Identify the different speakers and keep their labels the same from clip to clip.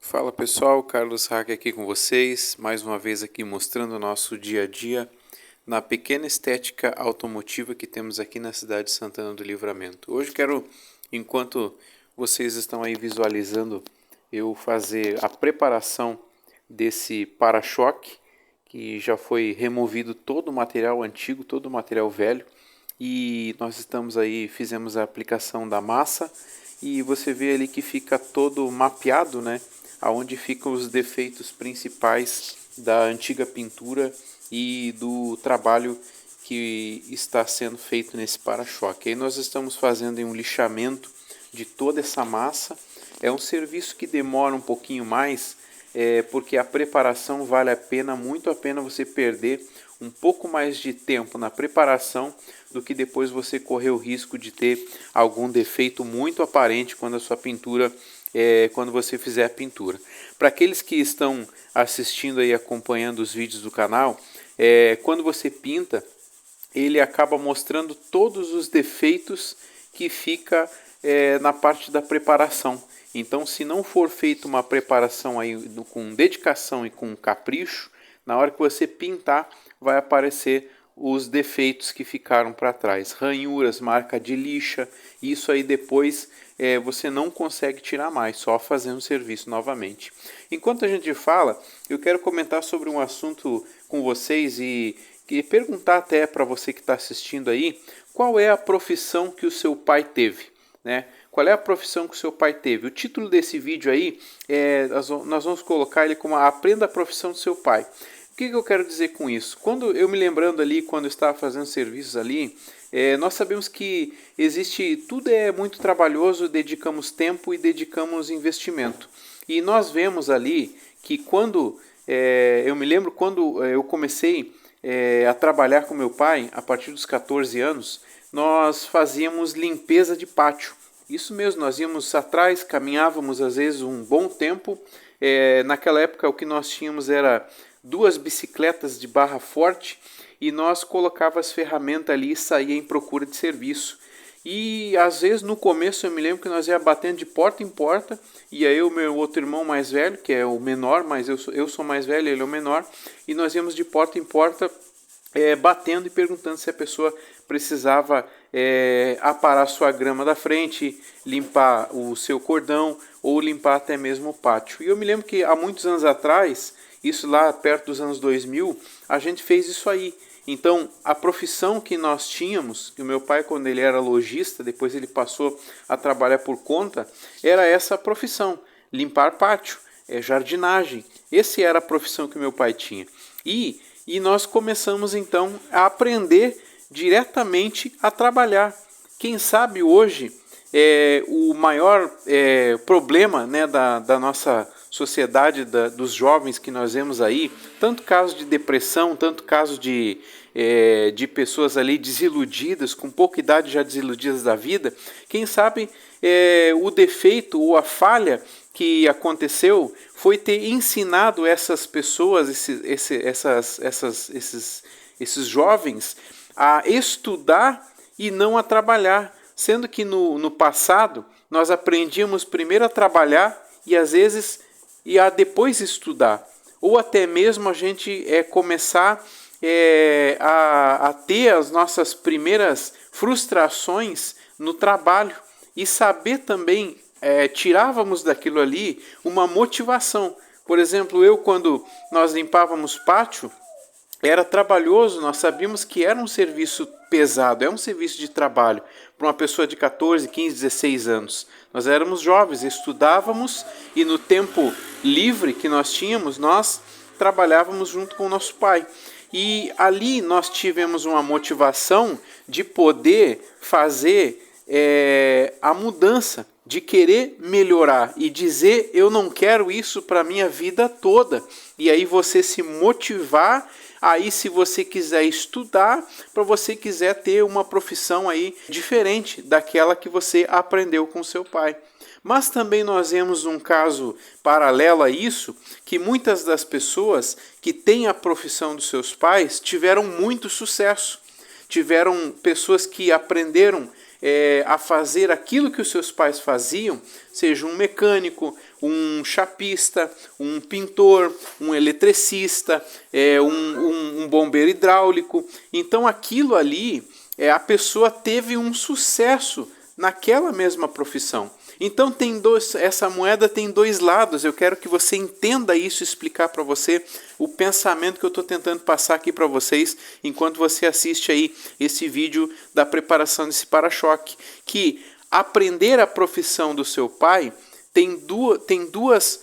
Speaker 1: Fala pessoal, Carlos Hack aqui com vocês, mais uma vez aqui mostrando o nosso dia a dia na pequena estética automotiva que temos aqui na cidade de Santana do Livramento. Hoje quero, enquanto vocês estão aí visualizando, eu fazer a preparação desse para-choque, que já foi removido todo o material antigo, todo o material velho, e nós estamos aí, fizemos a aplicação da massa, e você vê ali que fica todo mapeado, né? Aonde ficam os defeitos principais da antiga pintura e do trabalho que está sendo feito nesse para-choque. Aí nós estamos fazendo um lixamento de toda essa massa. É um serviço que demora um pouquinho mais, porque a preparação vale a pena, muito a pena você perder um pouco mais de tempo na preparação do que depois você correr o risco de ter algum defeito muito aparente quando a sua pintura quando você fizer a pintura. Para aqueles que estão assistindo e acompanhando os vídeos do canal, quando você pinta, ele acaba mostrando todos os defeitos que fica na parte da preparação. Então, se não for feita uma preparação aí com dedicação e com capricho, na hora que você pintar, vai aparecer os defeitos que ficaram para trás, ranhuras, marca de lixa, isso aí depois você não consegue tirar mais, só fazendo o serviço novamente. Enquanto a gente fala, eu quero comentar sobre um assunto com vocês e perguntar até para você que está assistindo aí, qual é a profissão que o seu pai teve, né? Qual é a profissão que o seu pai teve? O título desse vídeo aí, nós vamos colocar ele como Aprenda a Profissão do Seu Pai. O que eu quero dizer com isso? Quando eu me lembrando ali, quando eu estava fazendo serviços ali, nós sabemos que tudo é muito trabalhoso, dedicamos tempo e dedicamos investimento. E nós vemos ali que eu me lembro quando eu comecei a trabalhar com meu pai, a partir dos 14 anos, nós fazíamos limpeza de pátio. Isso mesmo, nós íamos atrás, caminhávamos às vezes um bom tempo. Naquela época o que nós tínhamos era 2 bicicletas de barra forte e nós colocava as ferramentas ali e saía em procura de serviço. E às vezes no começo eu me lembro que nós ia batendo de porta em porta, e aí o meu outro irmão mais velho, que é o menor, mas eu sou mais velho, ele é o menor, e nós íamos de porta em porta batendo e perguntando se a pessoa precisava aparar sua grama da frente, limpar o seu cordão ou limpar até mesmo o pátio. E eu me lembro que há muitos anos atrás, isso lá perto dos anos 2000, a gente fez isso aí. Então, a profissão que nós tínhamos, que o meu pai, quando ele era lojista, depois ele passou a trabalhar por conta, era essa profissão, limpar pátio, jardinagem. Essa era a profissão que o meu pai tinha. E nós começamos então a aprender diretamente a trabalhar. Quem sabe hoje o maior problema, né, da nossa sociedade, dos jovens que nós vemos aí, tanto casos de depressão, tanto casos de pessoas ali desiludidas, com pouca idade já desiludidas da vida, quem sabe o defeito ou a falha que aconteceu foi ter ensinado essas pessoas, esses jovens, a estudar e não a trabalhar, sendo que no passado nós aprendíamos primeiro a trabalhar e às vezes a depois estudar, ou até mesmo a gente começar a ter as nossas primeiras frustrações no trabalho e saber também tirávamos daquilo ali uma motivação. Por exemplo, quando nós limpávamos pátio, era trabalhoso, nós sabíamos que era um serviço pesado, é um serviço de trabalho para uma pessoa de 14, 15, 16 anos. Nós éramos jovens, estudávamos e no tempo livre que nós tínhamos, nós trabalhávamos junto com o nosso pai. E ali nós tivemos uma motivação de poder fazer a mudança, de querer melhorar e dizer eu não quero isso para a minha vida toda. E aí você se motivar, aí se você quiser estudar, para você quiser ter uma profissão aí diferente daquela que você aprendeu com seu pai. Mas também nós vemos um caso paralelo a isso, que muitas das pessoas que têm a profissão dos seus pais tiveram muito sucesso. Tiveram pessoas que aprenderam a fazer aquilo que os seus pais faziam, seja um mecânico, um chapista, um pintor, um eletricista, um bombeiro hidráulico. Então aquilo ali, a pessoa teve um sucesso naquela mesma profissão. Então essa moeda tem dois lados. Eu quero que você entenda isso, explicar para você o pensamento que eu estou tentando passar aqui para vocês enquanto você assiste aí esse vídeo da preparação desse para-choque. Que aprender a profissão do seu pai tem duas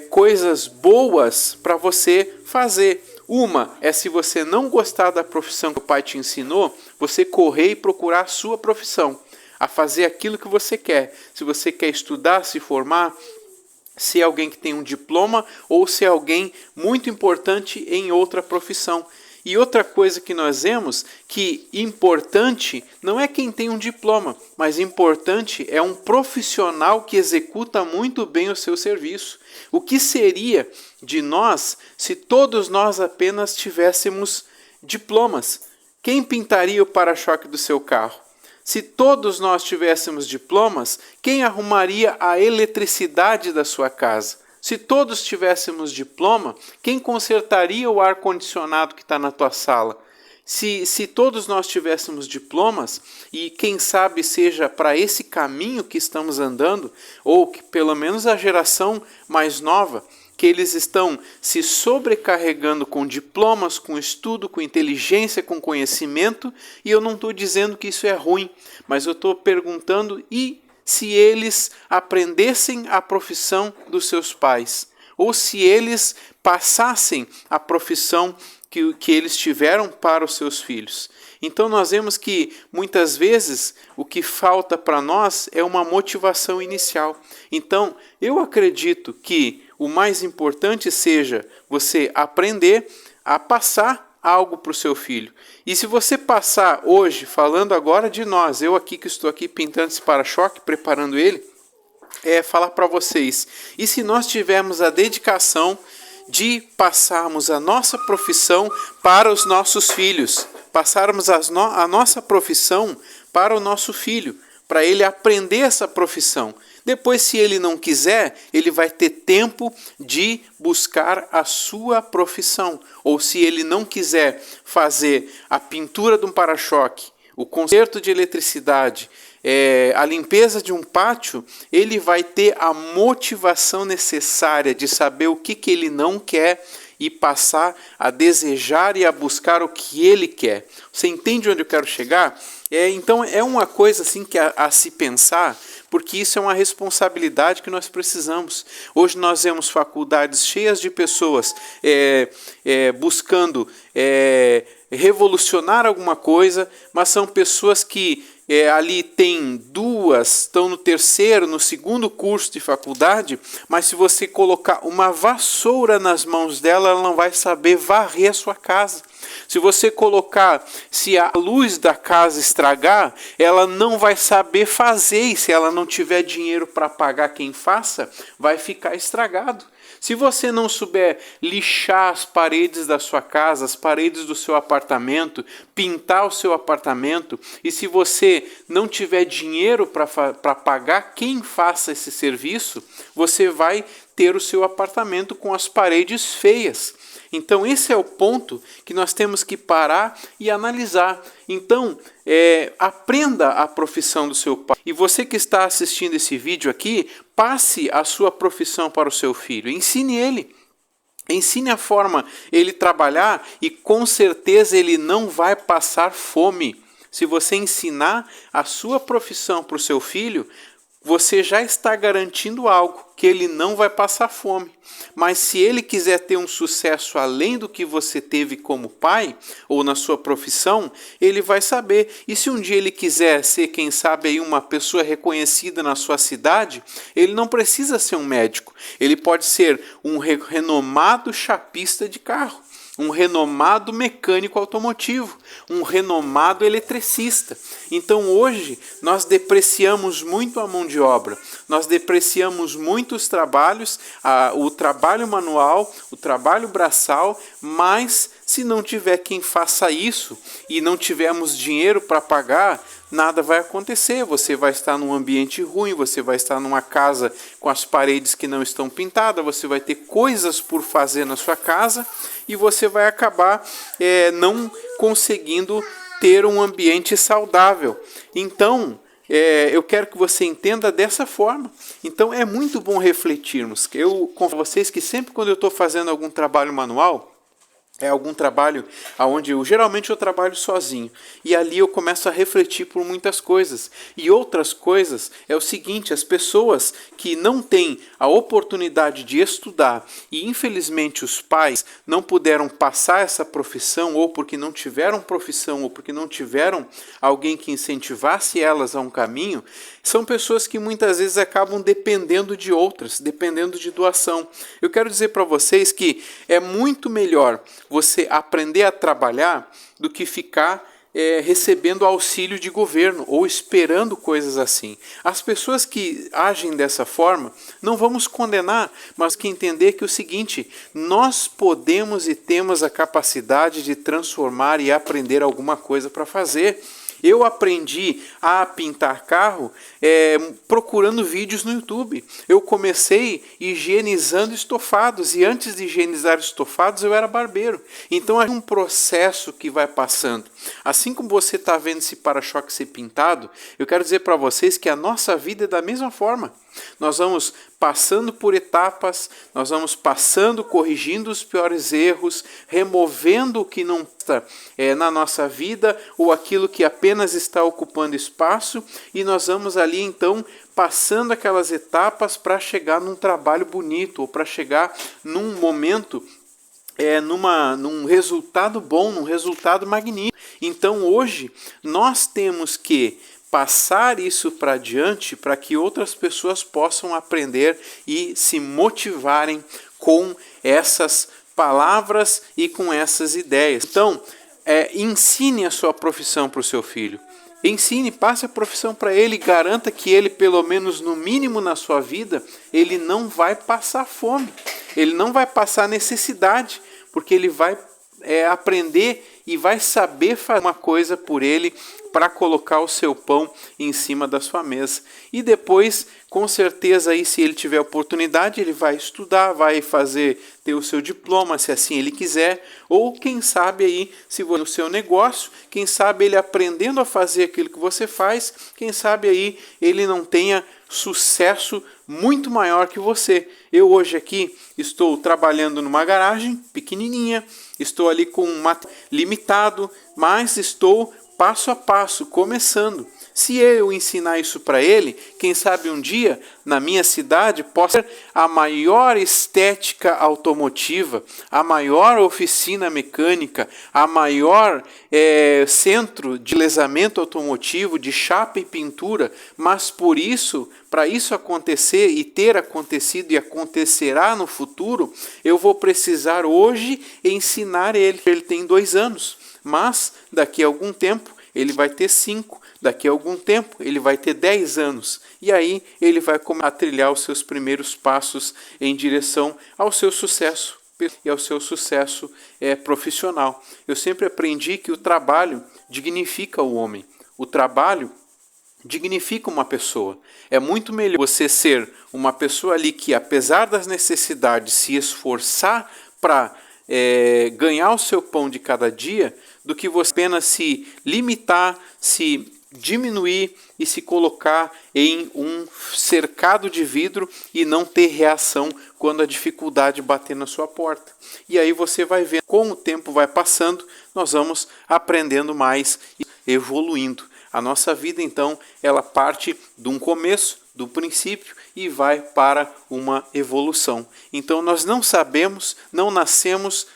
Speaker 1: coisas boas para você fazer. Uma é, se você não gostar da profissão que o pai te ensinou, você correr e procurar a sua profissão, a fazer aquilo que você quer. Se você quer estudar, se formar, ser alguém que tem um diploma ou ser alguém muito importante em outra profissão. E outra coisa que nós vemos, que importante não é quem tem um diploma, mas importante é um profissional que executa muito bem o seu serviço. O que seria de nós se todos nós apenas tivéssemos diplomas? Quem pintaria o para-choque do seu carro? Se todos nós tivéssemos diplomas, quem arrumaria a eletricidade da sua casa? Se todos tivéssemos diploma, quem consertaria o ar-condicionado que está na tua sala? Se todos nós tivéssemos diplomas, e quem sabe seja para esse caminho que estamos andando, ou que pelo menos a geração mais nova, que eles estão se sobrecarregando com diplomas, com estudo, com inteligência, com conhecimento, e eu não estou dizendo que isso é ruim, mas eu estou perguntando, e se eles aprendessem a profissão dos seus pais, ou se eles passassem a profissão que eles tiveram para os seus filhos. Então nós vemos que muitas vezes o que falta para nós é uma motivação inicial. Então eu acredito que o mais importante seja você aprender a passar algo para o seu filho. E se você passar hoje, falando agora de nós, eu aqui que estou aqui pintando esse para-choque, preparando ele, falar para vocês. E se nós tivermos a dedicação de passarmos a nossa profissão para os nossos filhos, passarmos a nossa profissão para o nosso filho, para ele aprender essa profissão. Depois, se ele não quiser, ele vai ter tempo de buscar a sua profissão. Ou se ele não quiser fazer a pintura de um para-choque, o conserto de eletricidade, a limpeza de um pátio, ele vai ter a motivação necessária de saber o que ele não quer e passar a desejar e a buscar o que ele quer. Você entende onde eu quero chegar? Então é uma coisa assim que a se pensar, porque isso é uma responsabilidade que nós precisamos. Hoje nós vemos faculdades cheias de pessoas buscando revolucionar alguma coisa, mas são pessoas que ali tem duas, estão no terceiro, no segundo curso de faculdade, mas se você colocar uma vassoura nas mãos dela, ela não vai saber varrer a sua casa. Se você colocar, se a luz da casa estragar, ela não vai saber fazer, e se ela não tiver dinheiro para pagar quem faça, vai ficar estragado. Se você não souber lixar as paredes da sua casa, as paredes do seu apartamento, pintar o seu apartamento, e se você não tiver dinheiro para pagar quem faça esse serviço, você vai ter o seu apartamento com as paredes feias. Então esse é o ponto que nós temos que parar e analisar. Então aprenda a profissão do seu pai. E você que está assistindo esse vídeo aqui, passe a sua profissão para o seu filho. Ensine ele. Ensine a forma ele trabalhar e com certeza ele não vai passar fome. Se você ensinar a sua profissão para o seu filho, você já está garantindo algo, que ele não vai passar fome. Mas se ele quiser ter um sucesso além do que você teve como pai, ou na sua profissão, ele vai saber. E se um dia ele quiser ser, quem sabe, aí uma pessoa reconhecida na sua cidade, ele não precisa ser um médico. Ele pode ser um renomado chapista de carro, um renomado mecânico automotivo, um renomado eletricista. Então hoje nós depreciamos muito a mão de obra, nós depreciamos muito os trabalhos, o trabalho manual, o trabalho braçal, mas se não tiver quem faça isso e não tivermos dinheiro para pagar, nada vai acontecer. Você vai estar num ambiente ruim, você vai estar numa casa com as paredes que não estão pintadas, você vai ter coisas por fazer na sua casa e você vai acabar não conseguindo ter um ambiente saudável. Então, eu quero que você entenda dessa forma. Então é muito bom refletirmos. Eu confesso a vocês que sempre quando eu estou fazendo algum trabalho manual, algum trabalho onde geralmente eu trabalho sozinho. E ali eu começo a refletir por muitas coisas. E outras coisas é o seguinte, as pessoas que não têm a oportunidade de estudar e infelizmente os pais não puderam passar essa profissão, ou porque não tiveram profissão, ou porque não tiveram alguém que incentivasse elas a um caminho, são pessoas que muitas vezes acabam dependendo de outras, dependendo de doação. Eu quero dizer para vocês que é muito melhor você aprender a trabalhar do que ficar recebendo auxílio de governo ou esperando coisas assim. As pessoas que agem dessa forma, não vamos condenar, mas que entender que é o seguinte, nós podemos e temos a capacidade de transformar e aprender alguma coisa para fazer. Eu aprendi a pintar carro procurando vídeos no YouTube. Eu comecei higienizando estofados e antes de higienizar estofados eu era barbeiro. Então é um processo que vai passando. Assim como você está vendo esse para-choque ser pintado, eu quero dizer para vocês que a nossa vida é da mesma forma. Nós vamos passando por etapas, nós vamos passando, corrigindo os piores erros, removendo o que não está na nossa vida ou aquilo que apenas está ocupando espaço e nós vamos ali então passando aquelas etapas para chegar num trabalho bonito ou para chegar num momento num resultado bom, num resultado magnífico. Então hoje nós temos que passar isso para adiante para que outras pessoas possam aprender e se motivarem com essas palavras e com essas ideias. Então, ensine a sua profissão para o seu filho. Ensine, passe a profissão para ele, garanta que ele, pelo menos no mínimo na sua vida, ele não vai passar fome, ele não vai passar necessidade, porque ele vai aprender e vai saber fazer uma coisa por ele para colocar o seu pão em cima da sua mesa. E depois, com certeza, aí, se ele tiver oportunidade, ele vai estudar, vai ter o seu diploma, se assim ele quiser, ou quem sabe aí, se for no seu negócio, quem sabe ele aprendendo a fazer aquilo que você faz, quem sabe aí ele não tenha sucesso muito maior que você. Eu hoje aqui estou trabalhando numa garagem pequenininha, estou ali com um material limitado, mas estou passo a passo, começando. Se eu ensinar isso para ele, quem sabe um dia, na minha cidade, possa ser a maior estética automotiva, a maior oficina mecânica, a maior centro de lesamento automotivo, de chapa e pintura, mas para isso acontecer e ter acontecido e acontecerá no futuro, eu vou precisar hoje ensinar ele. Ele tem 2 anos, mas daqui a algum tempo ele vai ter 5, daqui a algum tempo ele vai ter 10 anos. E aí ele vai começar a trilhar os seus primeiros passos em direção ao seu sucesso e ao seu sucesso profissional. Eu sempre aprendi que o trabalho dignifica o homem. O trabalho dignifica uma pessoa. É muito melhor você ser uma pessoa ali que, apesar das necessidades, se esforçar para ganhar o seu pão de cada dia, do que você apenas se limitar, se diminuir e se colocar em um cercado de vidro e não ter reação quando a dificuldade bater na sua porta. E aí você vai ver, com o tempo vai passando, nós vamos aprendendo mais e evoluindo. A nossa vida, então, ela parte de um começo, do princípio, e vai para uma evolução. Então, nós não sabemos, não nascemos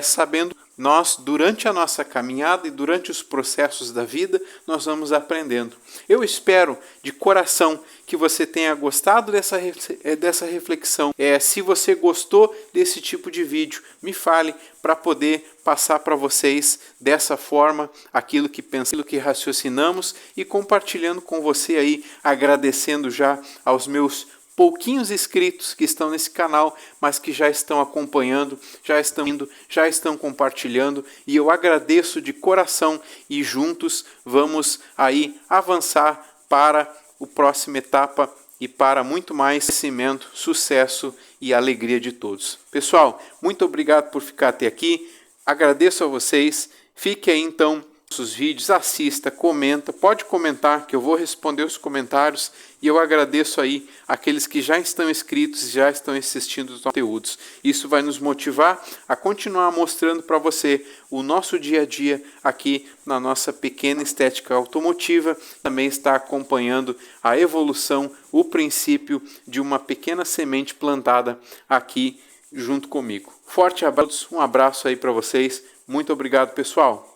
Speaker 1: sabendo. Nós, durante a nossa caminhada e durante os processos da vida, nós vamos aprendendo. Eu espero de coração que você tenha gostado dessa reflexão. Se você gostou desse tipo de vídeo, me fale para poder passar para vocês dessa forma aquilo que pensamos, aquilo que raciocinamos e compartilhando com você aí, agradecendo já aos meus pouquinhos inscritos que estão nesse canal, mas que já estão acompanhando, já estão indo, já estão compartilhando, e eu agradeço de coração, e juntos vamos aí avançar para a próxima etapa e para muito mais crescimento, sucesso e alegria de todos. Pessoal, muito obrigado por ficar até aqui, agradeço a vocês, fique aí então nossos vídeos, assista, comenta, pode comentar que eu vou responder os comentários e eu agradeço aí aqueles que já estão inscritos e já estão assistindo os conteúdos. Isso vai nos motivar a continuar mostrando para você o nosso dia a dia aqui na nossa pequena estética automotiva. Também está acompanhando a evolução, o princípio de uma pequena semente plantada aqui junto comigo. Forte abraço, um abraço aí para vocês. Muito obrigado, pessoal.